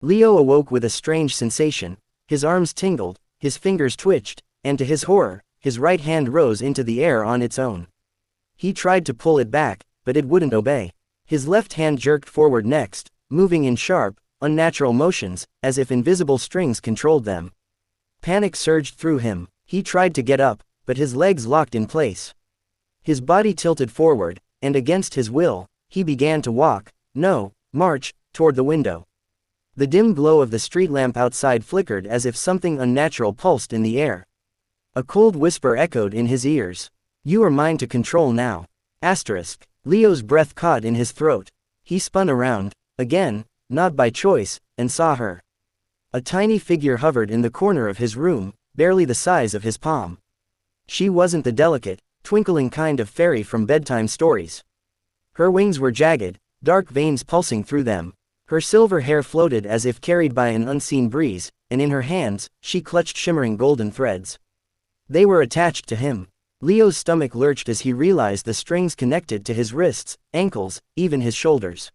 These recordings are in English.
Leo awoke with a strange sensation. His arms tingled, his fingers twitched, and to his horror, his right hand rose into the air on its own. He tried to pull it back, but it wouldn't obey. His left hand jerked forward next, moving in sharp, unnatural motions, as if invisible strings controlled them. Panic surged through him. He tried to get up, but his legs locked in place. His body tilted forward, and against his will, he began to march, toward the window. The dim glow of the street lamp outside flickered as if something unnatural pulsed in the air. A cold whisper echoed in his ears. "You are mine to control now." Leo's breath caught in his throat. He spun around, again, not by choice, and saw her. A tiny figure hovered in the corner of his room, barely the size of his palm. She wasn't the delicate, twinkling kind of fairy from bedtime stories. Her wings were jagged, dark veins pulsing through them. Her silver hair floated as if carried by an unseen breeze, and in her hands, she clutched shimmering golden threads. They were attached to him. Leo's stomach lurched as he realized the strings connected to his wrists, ankles, even his shoulders.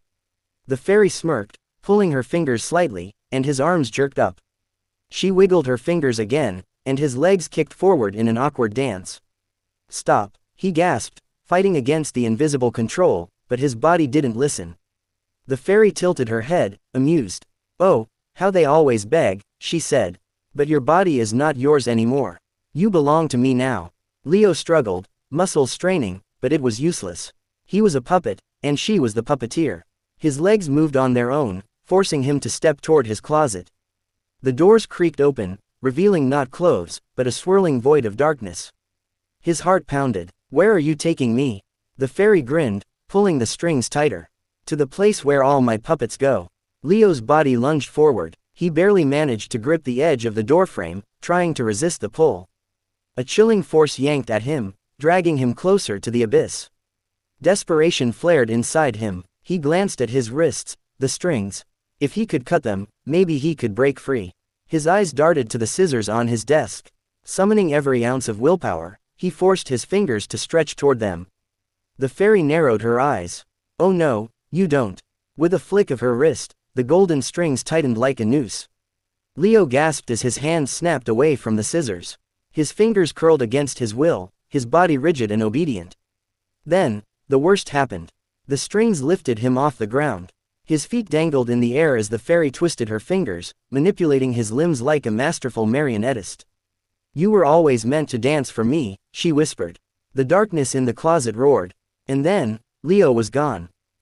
The fairy smirked, pulling her fingers slightly, and his arms jerked up. She wiggled her fingers again, and his legs kicked forward in an awkward dance. "Stop," he gasped, fighting against the invisible control, but his body didn't listen. The fairy tilted her head, amused. "Oh, how they always beg," she said. "But your body is not yours anymore. You belong to me now." Leo struggled, muscles straining, but it was useless. He was a puppet, and she was the puppeteer. His legs moved on their own, forcing him to step toward his closet. The doors creaked open, revealing not clothes, but a swirling void of darkness. His heart pounded. "Where are you taking me?" The fairy grinned, pulling the strings tighter. "To the place where all my puppets go." Leo's body lunged forward. He barely managed to grip the edge of the doorframe, trying to resist the pull. A chilling force yanked at him, dragging him closer to the abyss. Desperation flared inside him. He glanced at his wrists, the strings. If he could cut them, maybe he could break free. His eyes darted to the scissors on his desk. Summoning every ounce of willpower, he forced his fingers to stretch toward them. The fairy narrowed her eyes. "Oh no, you don't." With a flick of her wrist, the golden strings tightened like a noose. Leo gasped as his hands snapped away from the scissors. His fingers curled against his will, his body rigid and obedient. Then, the worst happened. The strings lifted him off the ground. His feet dangled in the air as the fairy twisted her fingers, manipulating his limbs like a masterful marionettist. "You were always meant to dance for me," she whispered. The darkness in the closet roared. And then, Leo was gone.